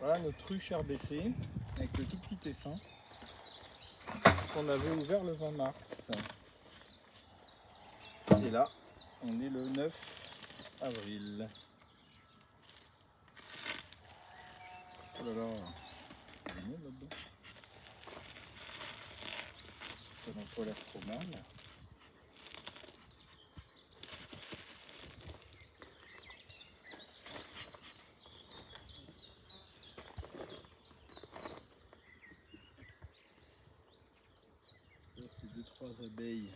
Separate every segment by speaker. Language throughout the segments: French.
Speaker 1: Voilà notre ruche RBC avec le tout petit essaim qu'on avait ouvert le 20 mars. Et là, on est le 9 avril. Oh là là, il y a du monde là-dedans. Ça n'a pas l'air trop mal. Ça, c'est 2-3 abeilles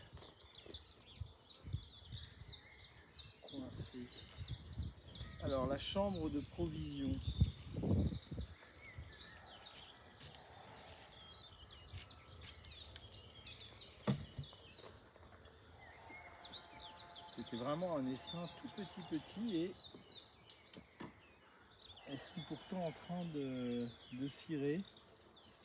Speaker 1: coincées. Alors, la chambre de provision. C'était vraiment un essaim tout petit et elles sont pourtant en train de cirer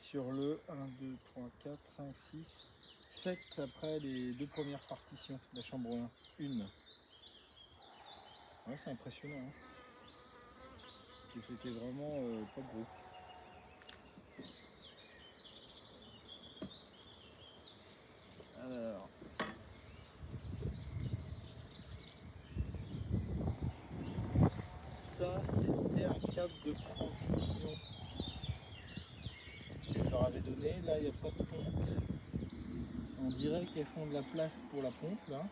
Speaker 1: sur le 1, 2, 3, 4, 5, 6, 7 après les deux premières partitions de la chambre 1. Une. Ouais, c'est impressionnant. Hein. Et c'était vraiment pas gros. Alors. Ça, c'était un cadre de provision que je leur avais donné. Là, il n'y a pas de ponte. On dirait qu'elles font de la place pour la ponte, là.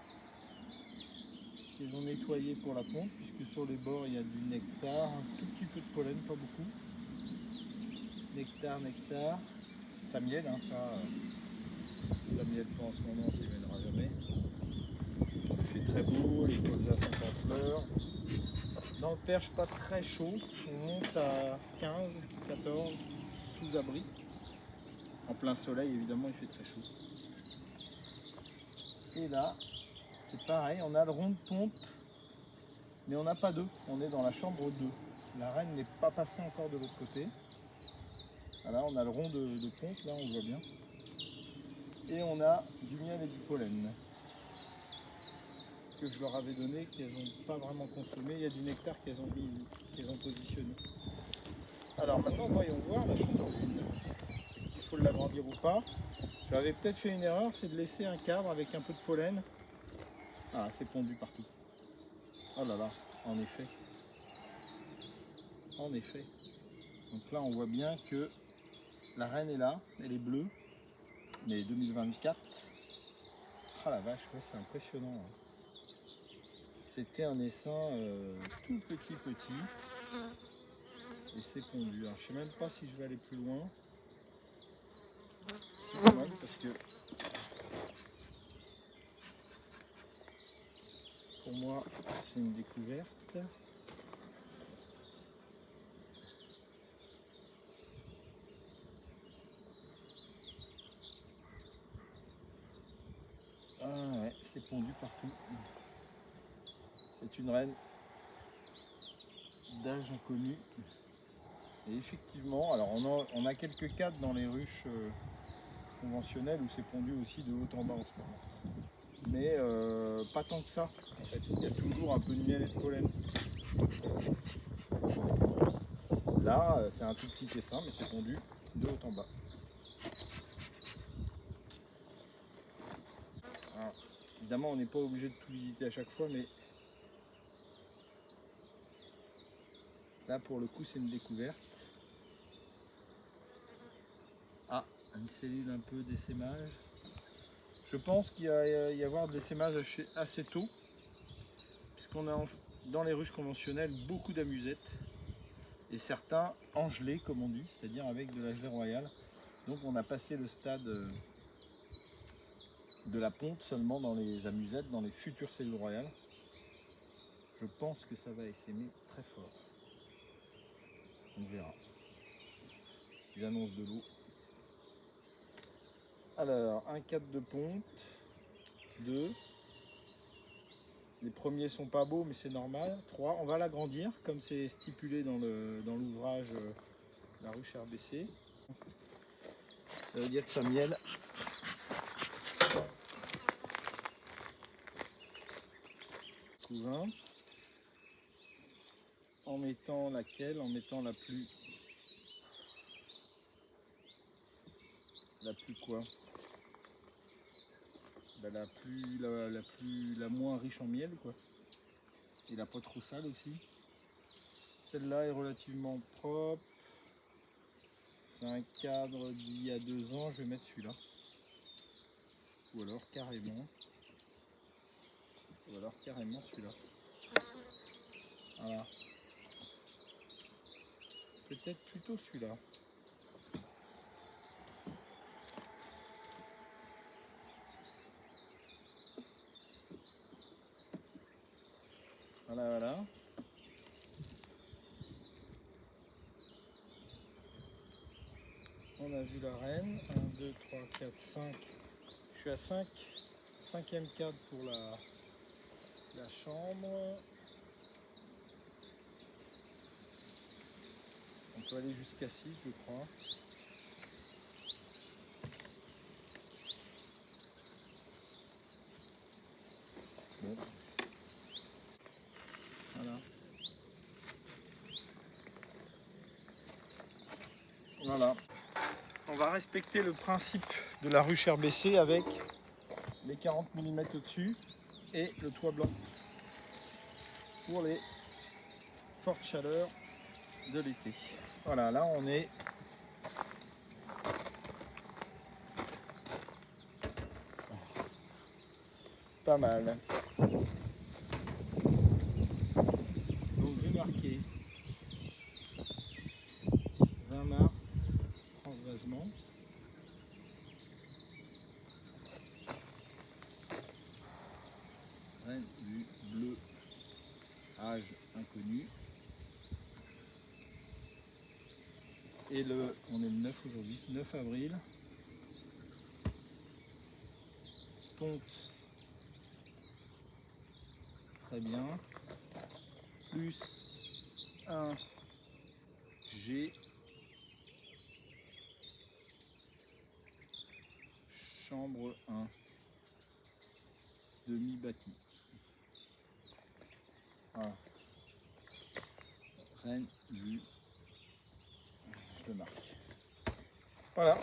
Speaker 1: Qu'elles ont nettoyé pour la ponte, puisque sur les bords, il y a du nectar, un tout petit peu de pollen, pas beaucoup. Nectar. Ça miel, hein, ça miel pas en ce moment, ça ne miellera jamais. Il fait très beau, les colzas sont en fleurs. Dans le perche, pas très chaud, on monte à 15, 14 sous abri. En plein soleil, évidemment, il fait très chaud. Et là, c'est pareil, on a le rond de ponte, mais on n'a pas d'œuf, on est dans la chambre 2. La reine n'est pas passée encore de l'autre côté. Voilà, on a le rond de ponte, là, on voit bien. Et on a du miel et du pollen que je leur avais donné, qu'elles n'ont pas vraiment consommé. Il y a du nectar qu'elles ont positionné. Alors maintenant, voyons voir la chambre 1. Est-ce qu'il faut l'agrandir ou pas? J'avais peut-être fait une erreur, c'est de laisser un cadre avec un peu de pollen. Ah, c'est pondu partout. Oh là là, en effet. En effet. Donc là, on voit bien que la reine est là, elle est bleue. Mais 2024. Ah la vache, ouais, c'est impressionnant. Hein. C'était un essaim tout petit. Et c'est pondu. Alors, je sais même pas si je vais aller plus loin. C'est quand même parce que pour moi, c'est une découverte. Ah ouais, c'est pondu partout. C'est une reine d'âge inconnu. Et effectivement, alors on a quelques cadres dans les ruches conventionnelles où c'est pondu aussi de haut en bas en ce moment. Mais pas tant que ça. En fait, il y a toujours un peu de miel et de pollen. Là, c'est un tout petit essaim, mais c'est pondu de haut en bas. Alors, évidemment, on n'est pas obligé de tout visiter à chaque fois, mais là, pour le coup, c'est une découverte. Ah, une cellule un peu d'essaimage. Je pense qu'il va y avoir de l'essaimage assez tôt, puisqu'on a dans les ruches conventionnelles beaucoup d'amusettes, et certains engelés, comme on dit, c'est-à-dire avec de la gelée royale. Donc on a passé le stade de la ponte seulement dans les amusettes, dans les futures cellules royales. Je pense que ça va essaimer très fort. On verra. Ils annoncent de l'eau. Alors, un cadre de ponte, 2. Les premiers sont pas beaux, mais c'est normal. 3. On va l'agrandir, comme c'est stipulé dans l'ouvrage La ruche RBC. Ça veut dire que ça miel. Couvain. En mettant laquelle? En mettant la plus la plus quoi? Ben, la moins riche en miel quoi. Et la pas trop sale aussi. Celle-là est relativement propre. C'est un cadre d'il y a 2 ans, je vais mettre celui-là. Ou alors carrément celui-là. Voilà. Peut-être plutôt celui-là. Voilà, voilà. On a vu la reine. 1, 2, 3, 4, 5. Je suis à 5. 5e cadre pour la chambre. On peut aller jusqu'à 6, je crois. Bon. Voilà. Voilà. On va respecter le principe de la ruche RBC avec les 40 mm au-dessus et le toit blanc pour les fortes chaleurs de l'été. Voilà, là on est pas mal. Donc je vais marquer 20 mars, transvasement. Reine du bleu, âge inconnu. Et on est le 9 aujourd'hui, 9 avril. Tonte, très bien. Plus 1 G. Chambre 1. Demi-bâti. Voilà. Reine du... Je le marque. Voilà.